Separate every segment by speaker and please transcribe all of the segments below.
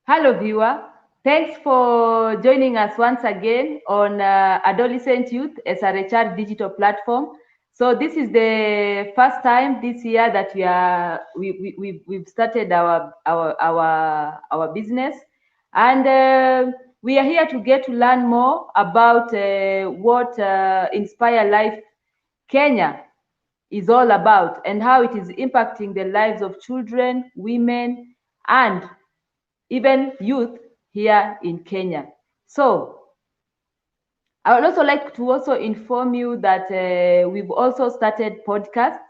Speaker 1: Hello, viewer. Thanks for joining us once again on Adolescent Youth SRHR digital platform. So this is the first time this year that we've started our business, and we are here to get to learn more about what Inspire Life Kenya is all about and how it is impacting the lives of children, women, and even youth here in Kenya. So I would also like to also inform you that we've also started podcasts.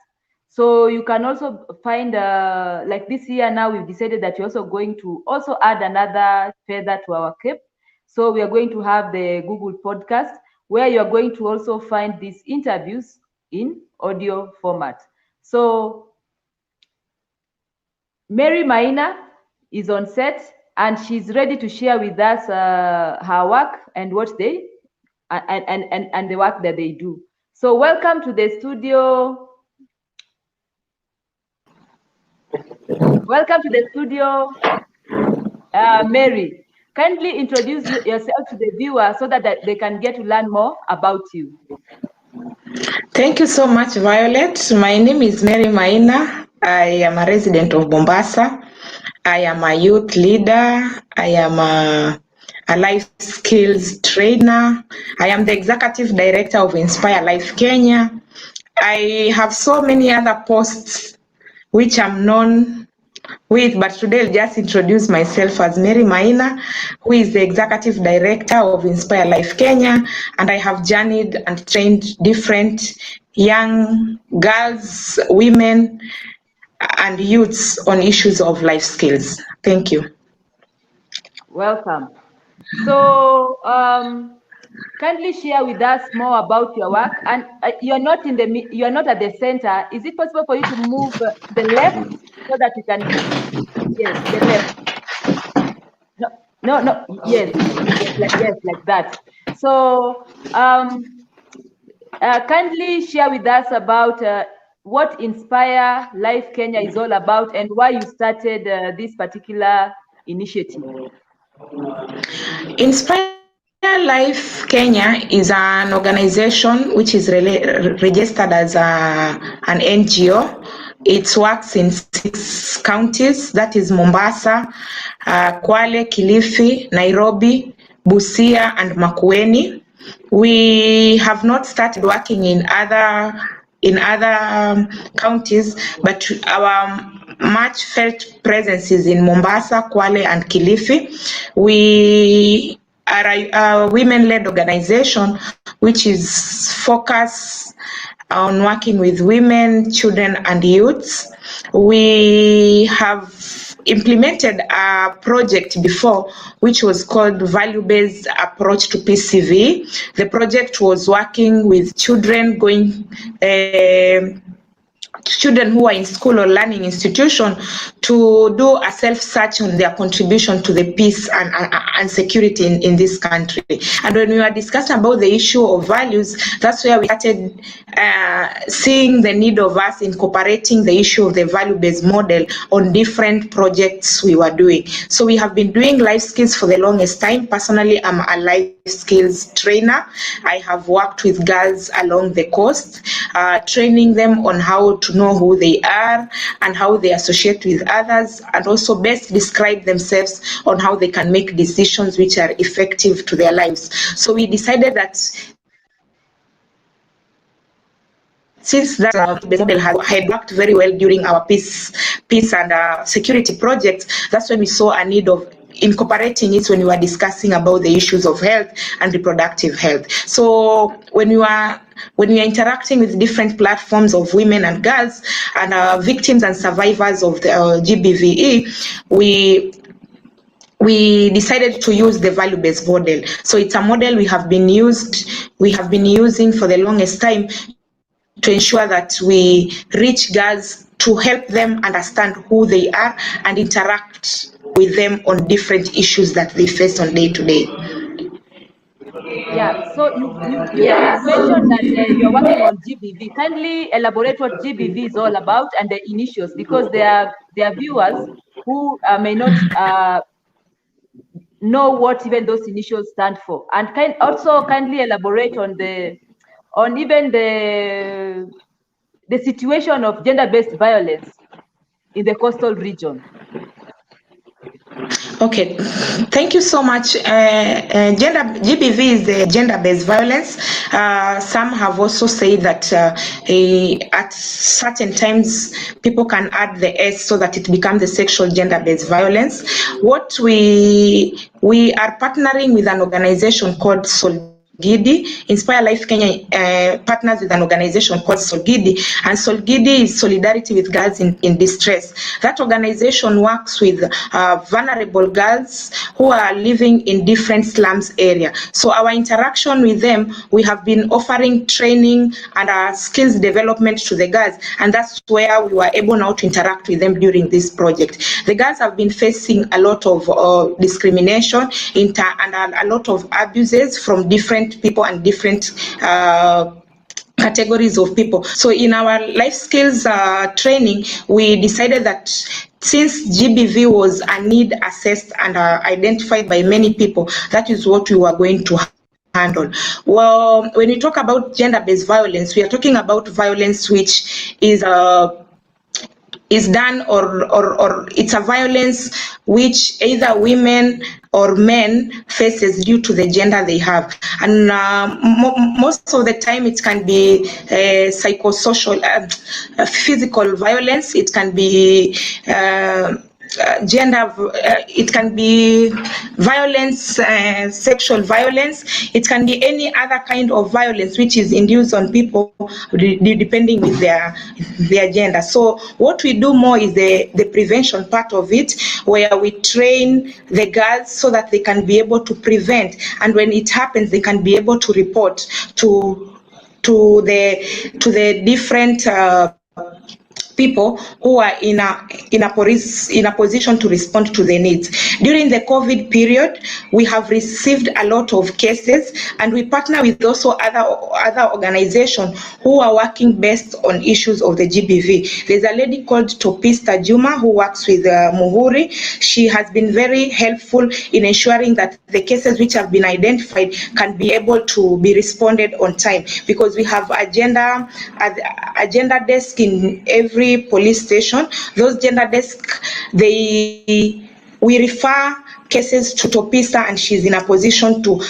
Speaker 1: So you can also find, like this year now, we've decided that we're also going to also add another feather to our cap. So we are going to have the Google podcast where you are going to also find these interviews in audio format. So Mary Maina is on set and she's ready to share with us her work and what they and the work that they do. So welcome to the studio. Welcome to the studio, Mary. Kindly introduce yourself to the viewer so that they can get to learn more about you.
Speaker 2: Thank you so much, Violet. My name is Mary Maina. I am a resident of Mombasa. I am a youth leader. I am a life skills trainer. I am the executive director of Inspire Life Kenya. I have so many other posts which I'm known with, but today I'll just introduce myself as Mary Maina, who is the executive director of Inspire Life Kenya, and I have journeyed and trained different young girls, women, and youths on issues of life skills. Thank you.
Speaker 1: Welcome. So kindly share with us more about your work. And you're not at the center. Is it possible for you to move to the left so that you can? Yes, the left. No. Yes, like that. So kindly share with us about what Inspire Life Kenya is all about and why you started this particular initiative.
Speaker 2: Inspire Life Kenya is an organization which is registered as an NGO. It works in 6 counties, that is Mombasa, Kwale, Kilifi, Nairobi, Busia, and Makueni. We have not started working in other counties, but our much felt presence is in Mombasa, Kwale, and Kilifi. We are a women-led organization which is focused on working with women, children, and youths. We have implemented a project before which was called Value-Based Approach to PCV. The project was working with children children who are in school or learning institution to do a self-search on their contribution to the peace and security in this country. And when we were discussing about the issue of values, that's where we started seeing the need of us incorporating the issue of the value-based model on different projects we were doing. So we have been doing life skills for the longest time. Personally, I'm a life skills trainer. I have worked with girls along the coast, training them on how to know who they are and how they associate with others, and also best describe themselves on how they can make decisions which are effective to their lives. So we decided that since that model had worked very well during our peace and security projects, that's when we saw a need of incorporating it when we were discussing about the issues of health and reproductive health. So when we are interacting with different platforms of women and girls and victims and survivors of the GBVE, we decided to use the value-based model. So it's a model we have been using for the longest time to ensure that we reach girls to help them understand who they are and interact with them on different issues that they face on day to day.
Speaker 1: Yeah, so you mentioned that you're working on GBV. Kindly elaborate what GBV is all about and the initials, because there are viewers who may not know what even those initials stand for, and also kindly elaborate on even the situation of gender-based violence in the coastal region.
Speaker 2: Okay, thank you so much. GBV is the gender-based violence. Some have also said that at certain times people can add the S so that it becomes the sexual gender-based violence. What we are partnering with an organization called Solgidi. Inspire Life Kenya partners with an organization called Solgidi, and Solgidi is Solidarity with Girls in Distress. That organization works with vulnerable girls who are living in different slums area. So our interaction with them, we have been offering training and skills development to the girls, and that's where we were able now to interact with them during this project. The girls have been facing a lot of discrimination and a lot of abuses from different people and different categories of people. So in our life skills training, we decided that since GBV was a need assessed and identified by many people, that is what we were going to handle. Well, when we talk about gender-based violence, we are talking about violence which is done or it's a violence which either women or men faces due to the gender they have, and most of the time it can be psychosocial, physical violence. It can be gender, it can be violence, sexual violence. It can be any other kind of violence which is induced on people depending with their gender. So what we do more is the prevention part of it, where we train the girls so that they can be able to prevent, and when it happens they can be able to report to the different people who are in a position to respond to the needs. During the COVID period, we have received a lot of cases, and we partner with also other organizations who are working based on issues of the GBV. There's a lady called Topista Juma who works with Muhuri. She has been very helpful in ensuring that the cases which have been identified can be able to be responded on time, because we have a gender desk in every police station. Those gender desks, we refer cases to Topista, and she's in a position to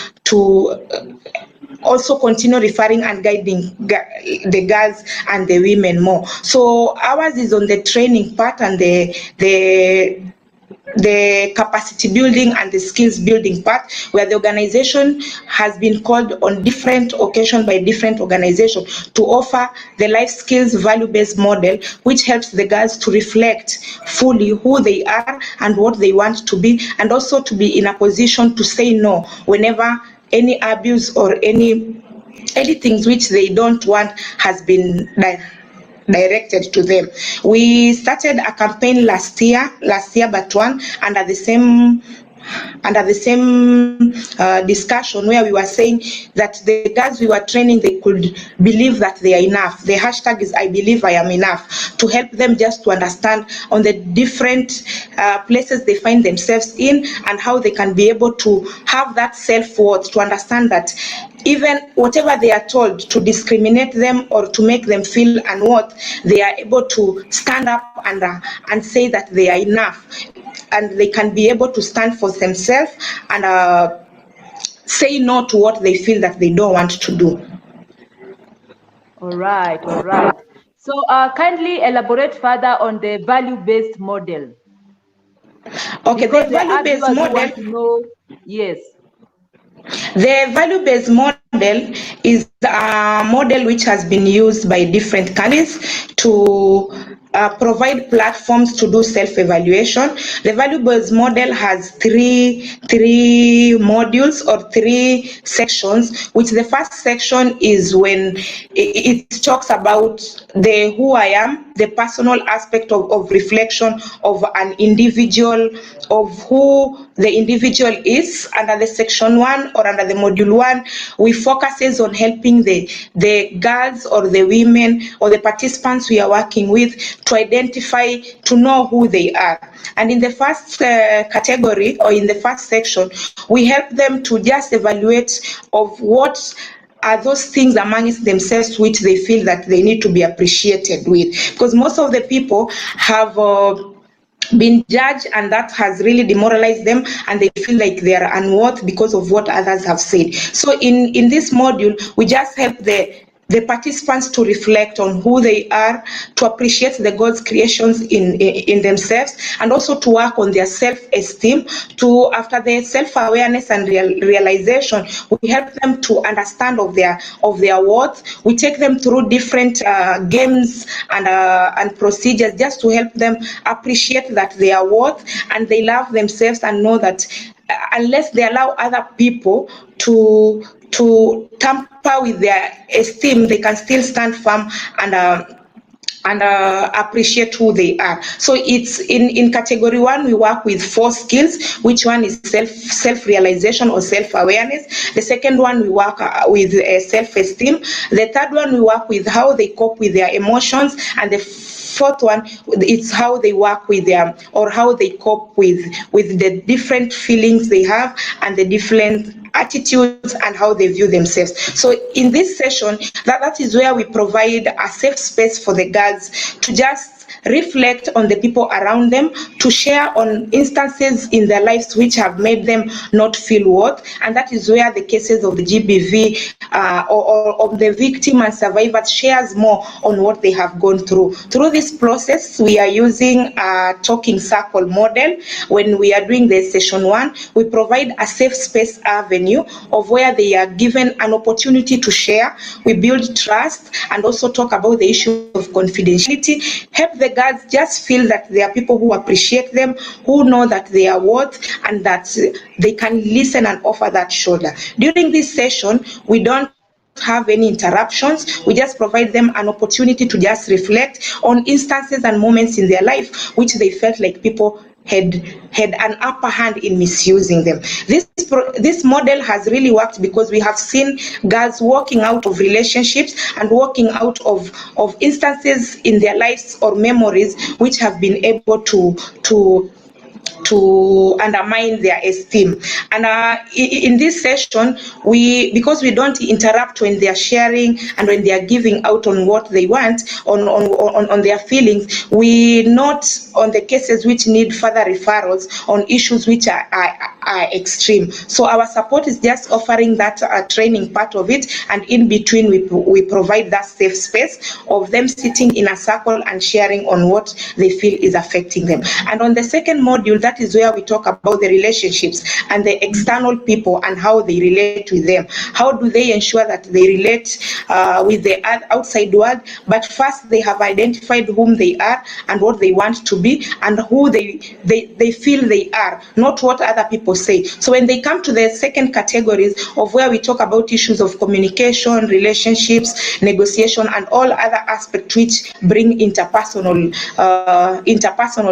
Speaker 2: also continue referring and guiding the girls and the women more. So ours is on the training part and the capacity building and the skills building part, where the organization has been called on different occasions by different organizations to offer the life skills value-based model, which helps the girls to reflect fully who they are and what they want to be, and also to be in a position to say no whenever any abuse or anything which they don't want has been directed to them. We started a campaign last year but one under the same discussion, where we were saying that the girls we were training, they could believe that they are enough. The hashtag is I believe I am enough, to help them just to understand on the different places they find themselves in, and how they can be able to have that self-worth, to understand that even whatever they are told to discriminate them or to make them feel unworthy, they are able to stand up and say that they are enough, and they can be able to stand for themselves and say no to what they feel that they don't want to do.
Speaker 1: All right. So kindly elaborate further on the value-based model.
Speaker 2: Okay, the value-based model.
Speaker 1: Want to know, yes.
Speaker 2: The value-based model is a model which has been used by different countries to provide platforms to do self-evaluation. The value-based model has three modules or three sections, which the first section is when it talks about the who I am, the personal aspect of reflection of an individual, of who the individual is. Under the section 1 or under the module 1, we focuses on helping the girls or the women or the participants we are working with to identify, to know who they are. And in the first category, or in the first section, we help them to just evaluate of what are those things amongst themselves which they feel that they need to be appreciated with. Because most of the people have been judged, and that has really demoralized them, and they feel like they are unworthy because of what others have said. So in this module, we just help the participants to reflect on who they are, to appreciate the God's creations in themselves, and also to work on their self-esteem. To, after their self-awareness and realization, we help them to understand of their worth. We take them through different games and procedures just to help them appreciate that they are worth and they love themselves, and know that unless they allow other people to tamper with their esteem, they can still stand firm and appreciate who they are. So it's in category 1, we work with 4 skills, which one is self-realization or self-awareness. The second one, we work with self-esteem. The third one, we work with how they cope with their emotions. And the fourth one, it's how they work with their, or how they cope with the different feelings they have and the different attitudes and how they view themselves. So in this session, that is where we provide a safe space for the girls to just reflect on the people around them, to share on instances in their lives which have made them not feel worth. And that is where the cases of the GBV or of the victim and survivors shares more on what they have gone through. Through this process, we are using a talking circle model. When we are doing the session 1, we provide a safe space avenue of where they are given an opportunity to share. We build trust and also talk about the issue of confidentiality, help the girls just feel that there are people who appreciate them, who know that they are worth, and that they can listen and offer that shoulder. During this session, we don't have any interruptions. We just provide them an opportunity to just reflect on instances and moments in their life which they felt like people had an upper hand in misusing them. This model has really worked because we have seen girls walking out of relationships and walking out of instances in their lives or memories which have been able to undermine their esteem. And in this session, because we don't interrupt when they are sharing and when they are giving out on what they want, on their feelings, we note on the cases which need further referrals on issues which are extreme. So our support is just offering that training part of it, and in between we provide that safe space of them sitting in a circle and sharing on what they feel is affecting them. And on the second module, that is where we talk about the relationships and the external people and how they relate with them. How do they ensure that they relate with the outside world? But first, they have identified whom they are and what they want to be and who they feel they are, not what other people say. So when they come to the second categories of where we talk about issues of communication, relationships, negotiation, and all other aspects which bring interpersonal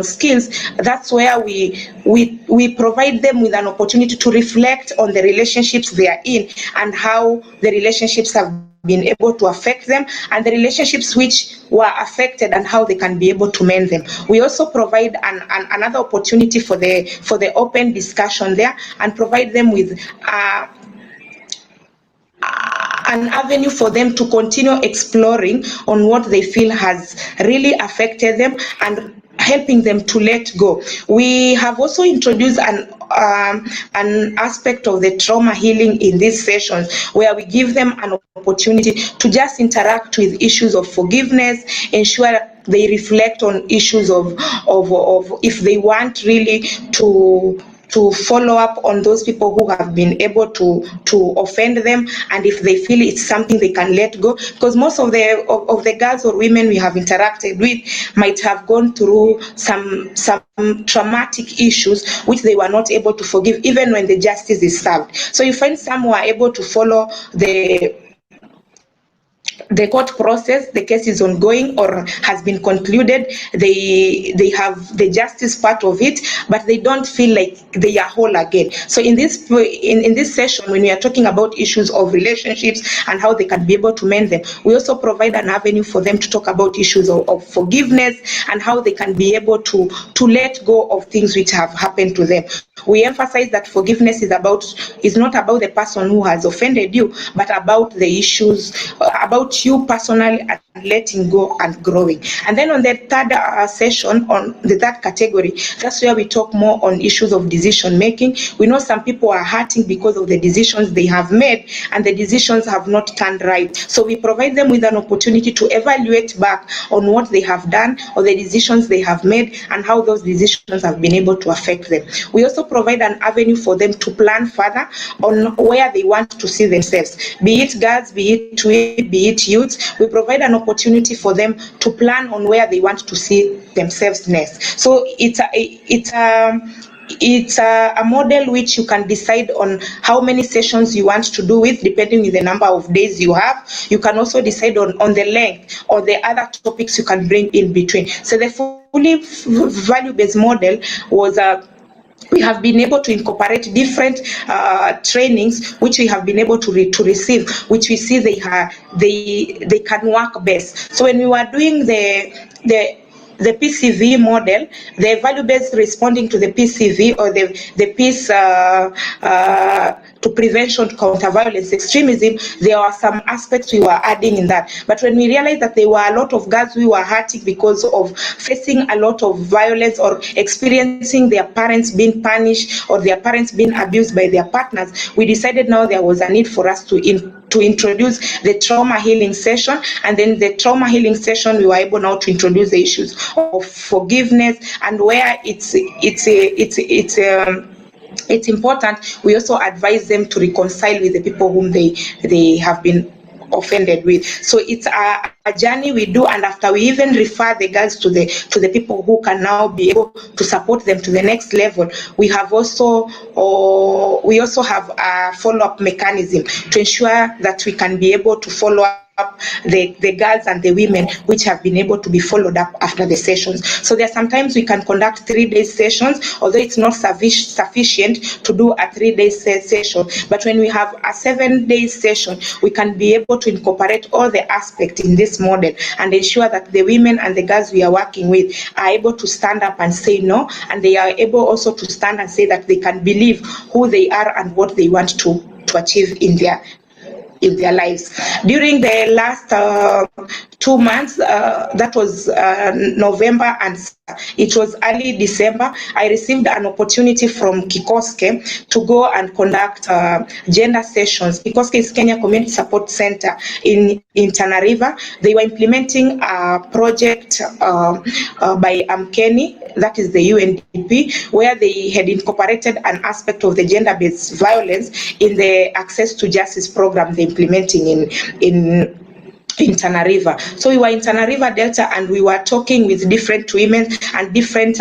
Speaker 2: skills, that's where we provide them with an opportunity to reflect on the relationships they are in and how the relationships have been able to affect them, and the relationships which were affected and how they can be able to mend them. We also provide another opportunity for the open discussion there, and provide them with an avenue for them to continue exploring on what they feel has really affected them and helping them to let go. We have also introduced an aspect of the trauma healing in these sessions, where we give them an opportunity to just interact with issues of forgiveness, ensure they reflect on issues of if they want really to follow up on those people who have been able to offend them, and if they feel it's something they can let go, because most of the girls or women we have interacted with might have gone through some traumatic issues which they were not able to forgive even when the justice is served. So you find some who are able to follow the the court process, the case is ongoing or has been concluded. They have the justice part of it, but they don't feel like they are whole again. So in this session, when we are talking about issues of relationships and how they can be able to mend them, we also provide an avenue for them to talk about issues of forgiveness and how they can be able to let go of things which have happened to them. We emphasize that forgiveness is not about the person who has offended you, but about the issues, about you personally and letting go and growing. And then on the third session, on the third category, that's where we talk more on issues of decision making. We know some people are hurting because of the decisions they have made, and the decisions have not turned right. So we provide them with an opportunity to evaluate back on what they have done or the decisions they have made and how those decisions have been able to affect them. We also provide an avenue for them to plan further on where they want to see themselves, be it girls, be it women, be it youths. We provide an opportunity for them to plan on where they want to see themselves next. So it's a model which you can decide on how many sessions you want to do with, depending on the number of days you have. You can also decide on the length or the other topics you can bring in between. So the fully value-based model was we have been able to incorporate different trainings which we have been able to receive, which we see they can work best. So when we were doing the PCV model, the value-based responding to the PCV or the peace to prevention, counter violence, extremism, there are some aspects we were adding in that. But when we realized that there were a lot of girls who were hurting because of facing a lot of violence or experiencing their parents being punished or their parents being abused by their partners, we decided now there was a need for us to introduce the trauma healing session. And then the trauma healing session, we were able now to introduce the issues of forgiveness, and where it's important, we also advise them to reconcile with the people whom they have been offended with. So it's a journey we do, and after we even refer the girls to the people who can now be able to support them to the next level, we also have a follow-up mechanism to ensure that we can be able to follow up the girls and the women which have been able to be followed up after the sessions. So there are sometimes we can conduct 3-day sessions, although it's not sufficient to do a 3-day session. But when we have a 7-day session, we can be able to incorporate all the aspects in this model and ensure that the women and the girls we are working with are able to stand up and say no, and they are able also to stand and say that they can believe who they are and what they want to achieve in their lives. During the last 2 months, that was November and it was early December, I received an opportunity from Kikoske to go and conduct gender sessions. Kikoske is Kenya Community Support Center in Tana River. They were implementing a project by Amkeni, that is the UNDP, where they had incorporated an aspect of the gender-based violence in the Access to Justice program they're implementing in Tana River. So we were in Tana River Delta and we were talking with different women and different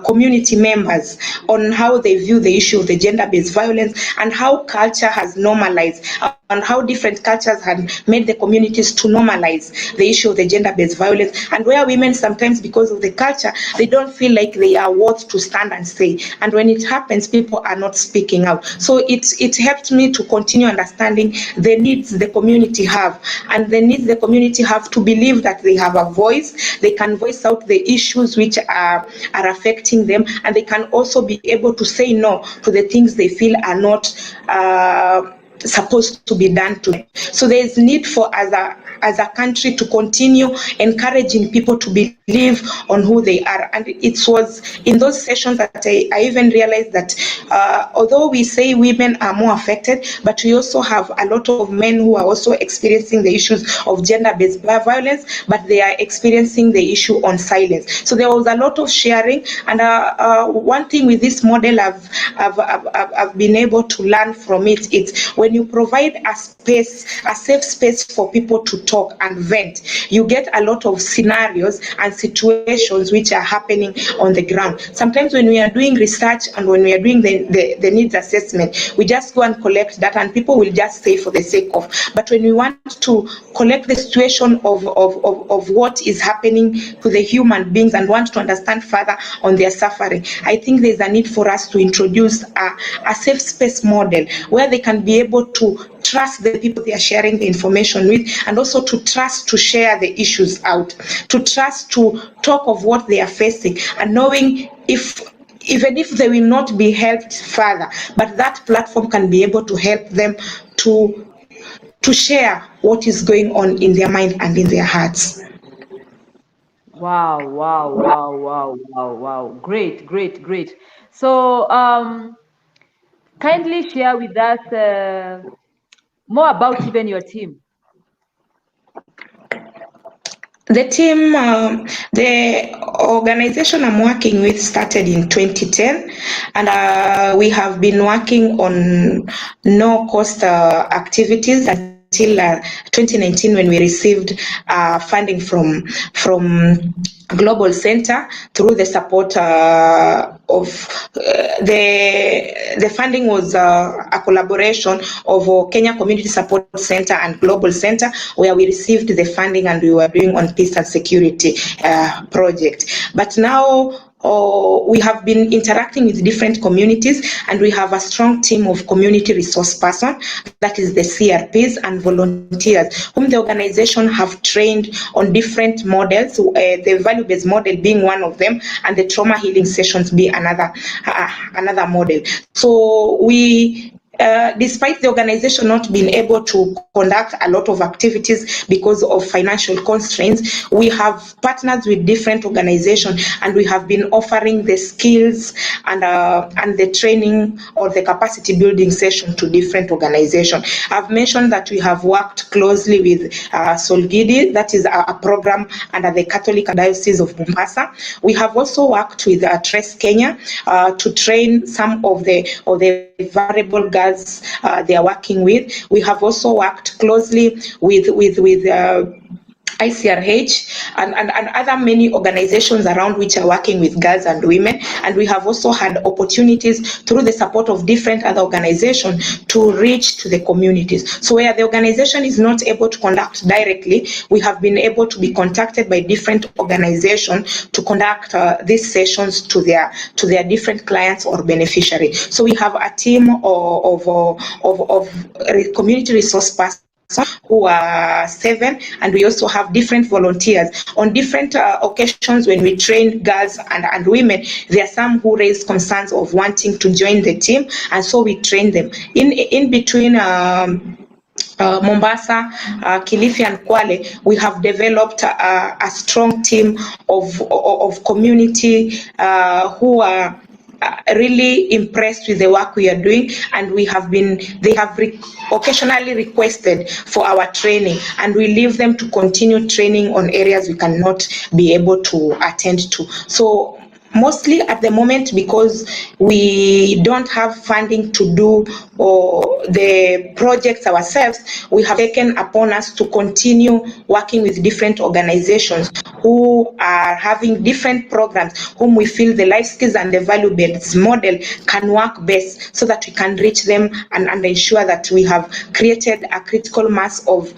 Speaker 2: community members on how they view the issue of the gender-based violence and how culture has normalized and how different cultures had made the communities to normalize the issue of the gender-based violence, and where women sometimes, because of the culture, they don't feel like they are worth to stand and say, and when it happens, people are not speaking out. So it helped me to continue understanding the needs the community have, and the needs the community have to believe that they have a voice, they can voice out the issues which are affecting them, and they can also be able to say no to the things they feel are not supposed to be done to them. So there is need for as a country to continue encouraging people to believe on who they are. And it was in those sessions that I even realized that although we say women are more affected, but we also have a lot of men who are also experiencing the issues of gender-based violence, but they are experiencing the issue on silence. So there was a lot of sharing, and one thing with this model I've been able to learn from it, it's when when you provide a safe space for people to talk and vent, you get a lot of scenarios and situations which are happening on the ground. Sometimes when we are doing research and when we are doing the needs assessment, we just go and collect that, and people will just say for the sake of. But when we want to collect the situation of what is happening to the human beings and want to understand further on their suffering, I think there's a need for us to introduce a safe space model where they can be able to trust the people they are sharing the information with, and also to trust to share the issues out, to trust to talk of what they are facing, and knowing even if they will not be helped further, but that platform can be able to help them to share what is going on in their mind and in their hearts.
Speaker 1: Wow, wow, wow, wow, wow, wow. Great, great, great. So, kindly share with us more about even your team.
Speaker 2: The team, the organization I'm working with started in 2010, and we have been working on no-cost activities until 2019, when we received funding from Global Center through the support of the funding was a collaboration of Kenya Community Support Center and Global Center, where we received the funding and we were doing on peace and security project. But now we have been interacting with different communities, and we have a strong team of community resource person, that is the CRPs, and volunteers whom the organization have trained on different models, the value-based model being one of them, and the trauma healing sessions be another model. So we despite the organization not being able to conduct a lot of activities because of financial constraints, we have partnered with different organizations, and we have been offering the skills and the training or the capacity building session to different organizations. I've mentioned that we have worked closely with Solgidi, that is a program under the Catholic Diocese of Mombasa. We have also worked with Trace Kenya to train some of the vulnerable girls they are working with. We have also worked closely with ICRH and other many organizations around which are working with girls and women, and we have also had opportunities through the support of different other organizations to reach to the communities. So where the organization is not able to conduct directly, we have been able to be contacted by different organizations to conduct these sessions to their different clients or beneficiaries. So we have a team of community resource persons who are 7, and we also have different volunteers on different occasions. When we train girls and women, there are some who raise concerns of wanting to join the team, and so we train them in between Mombasa, Kilifi and Kwale. We have developed a strong team of community who are really impressed with the work we are doing, and they have occasionally requested for our training, and we leave them to continue training on areas we cannot be able to attend to. So mostly at the moment, because we don't have funding to do the projects ourselves, we have taken upon us to continue working with different organizations who are having different programs, whom we feel the life skills and the value-based model can work best, so that we can reach them and ensure that we have created a critical mass of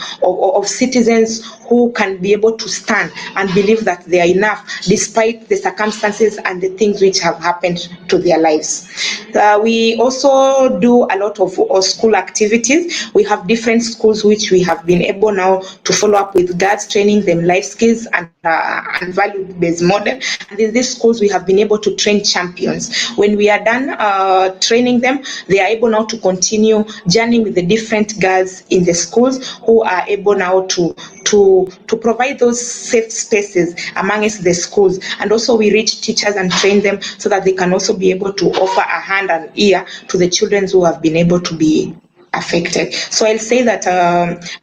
Speaker 2: citizens who can be able to stand and believe that they are enough despite the circumstances and the things which have happened to their lives. We also do a lot of school activities. We have different schools which we have been able now to follow up with girls, training them life skills and value-based model. And in these schools, we have been able to train champions. When we are done training them, they are able now to continue journeying with the different girls in the schools, who are able now to provide those safe spaces amongst the schools. And also we reach teachers and train them so that they can also be able to offer a hand and ear to the children who have been able to be affected. So I'll say that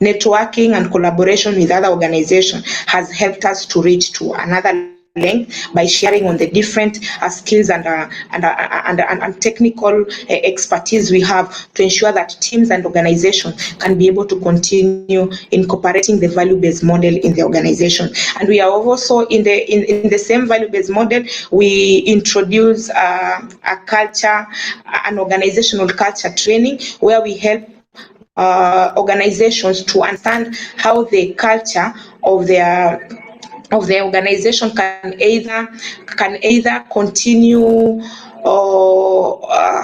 Speaker 2: networking and collaboration with other organizations has helped us to reach to another length by sharing on the different skills and technical expertise we have to ensure that teams and organizations can be able to continue incorporating the value-based model in the organization. And we are also in the same value-based model, we introduce a culture, an organizational culture training, where we help organizations to understand how the culture of their organization can either continue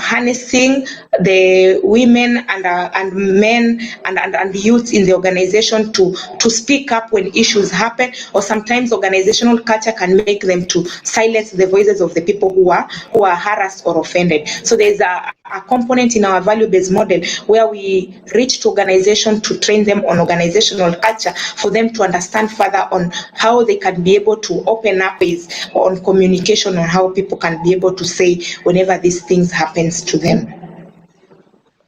Speaker 2: harnessing the women and men and youth in the organization to speak up when issues happen, or sometimes organizational culture can make them to silence the voices of the people who are harassed or offended. So there's a component in our value-based model where we reach to organizations to train them on organizational culture, for them to understand further on how they can be able to open up on communication, on how people can be able to say whenever these things happens to them.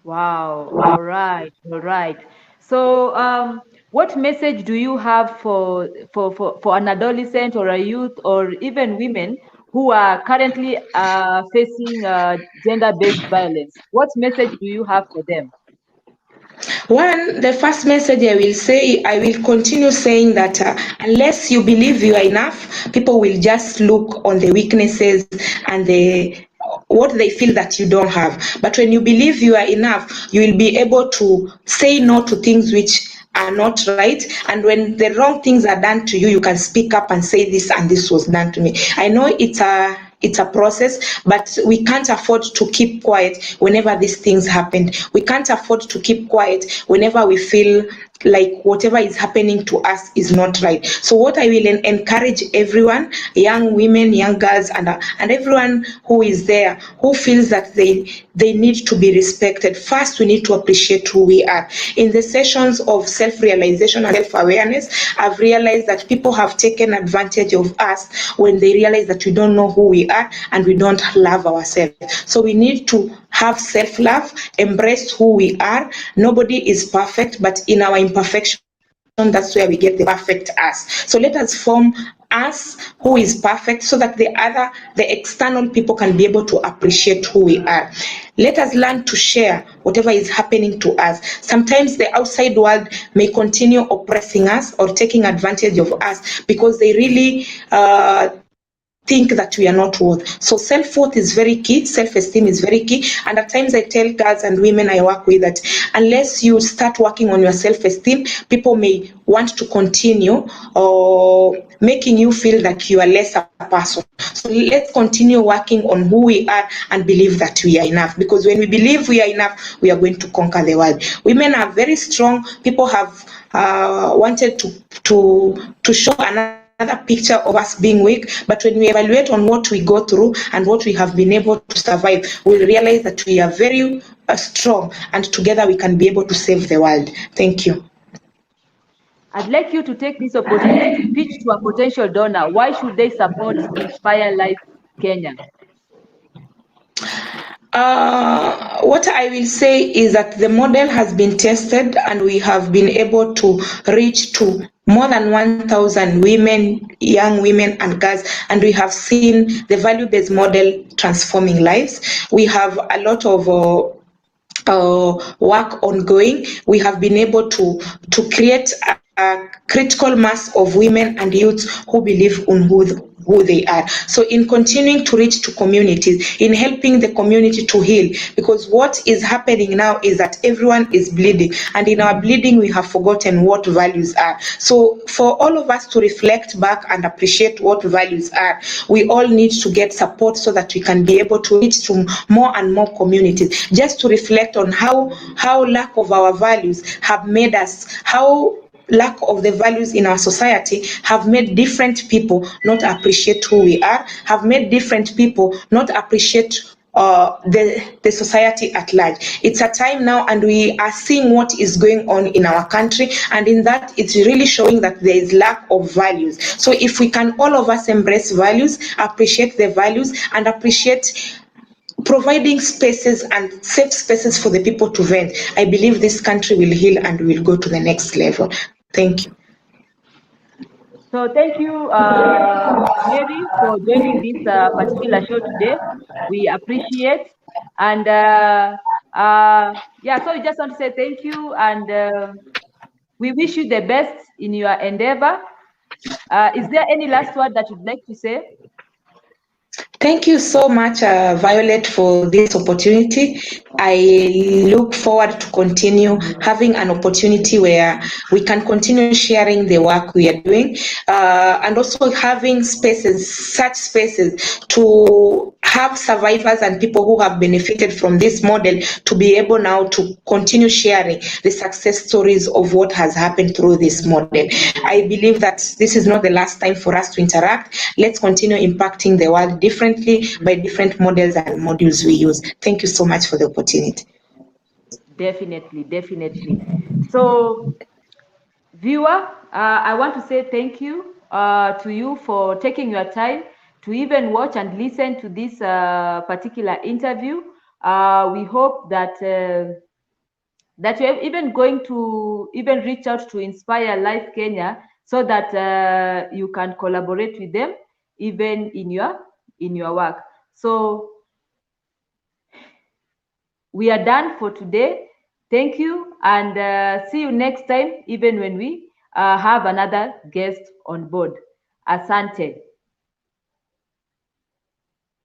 Speaker 1: Wow. All right. So, what message do you have for an adolescent or a youth or even women who are currently facing gender-based violence? What message do you have for them?
Speaker 2: One, the first message I will continue saying that unless you believe you are enough, people will just look on the weaknesses and what they feel that you don't have. But when you believe you are enough, you will be able to say no to things which are not right, and when the wrong things are done to you, you can speak up and say this and this was done to me. I know it's a process, but we can't afford to keep quiet whenever these things happen. We can't afford to keep quiet whenever we feel like whatever is happening to us is not right. So what I will encourage everyone, young women, young girls, and everyone who is there, who feels that they need to be respected. First, we need to appreciate who we are. In the sessions of self-realization and self-awareness, I've realized that people have taken advantage of us when they realize that we don't know who we are and we don't love ourselves. So we need to have self-love, embrace who we are. Nobody is perfect, but in our imperfection, that's where we get the perfect us. So let us form us who is perfect, so that the external people can be able to appreciate who we are. Let us learn to share whatever is happening to us. Sometimes the outside world may continue oppressing us or taking advantage of us because they really think that we are not worth. So self-worth is very key, self-esteem is very key, and at times I tell girls and women I work with that unless you start working on your self-esteem, people may want to continue or making you feel that you are less a person. So let's continue working on who we are and believe that we are enough, because when we believe we are enough, we are going to conquer the world. Women are very strong. People have wanted to show another picture of us being weak, but when we evaluate on what we go through and what we have been able to survive, we'll realize that we are very strong, and together we can be able to save the world. Thank you.
Speaker 1: I'd like you to take this opportunity to pitch to a potential donor. Why should they support Inspire Life Kenya?
Speaker 2: What I will say is that the model has been tested and we have been able to reach to more than 1,000 women, young women and girls, and we have seen the value-based model transforming lives. We have a lot of work ongoing. We have been able to create a critical mass of women and youths who believe in who they are. So in continuing to reach to communities, in helping the community to heal, because what is happening now is that everyone is bleeding, and in our bleeding we have forgotten what values are. So for all of us to reflect back and appreciate what values are, we all need to get support so that we can be able to reach to more and more communities, just to reflect on how lack of our values have made us, how lack of the values in our society have made different people not appreciate who we are, have made different people not appreciate the society at large. It's a time now, and we are seeing what is going on in our country, and in that it's really showing that there is lack of values. So if we can all of us embrace values, appreciate the values, and appreciate providing spaces and safe spaces for the people to vent, I believe this country will heal and will go to the next level. Thank you.
Speaker 1: So thank you, Mary, for joining this particular show today. We appreciate. And yeah, so we just want to say thank you, and we wish you the best in your endeavor. Is there any last word that you'd like to say?
Speaker 2: Thank you so much, Violet, for this opportunity. I look forward to continue having an opportunity where we can continue sharing the work we are doing, and also having spaces, such spaces, to have survivors and people who have benefited from this model to be able now to continue sharing the success stories of what has happened through this model. I believe that this is not the last time for us to interact. Let's continue impacting the world differently by different models and modules we use. Thank you so much for the opportunity.
Speaker 1: Definitely, definitely. So, viewer, I want to say thank you to you for taking your time to even watch and listen to this particular interview. We hope that that you're even going to even reach out to Inspire Life Kenya, so that you can collaborate with them even in your work. So we are done for today. Thank you, and see you next time, even when we have another guest on board. Asante.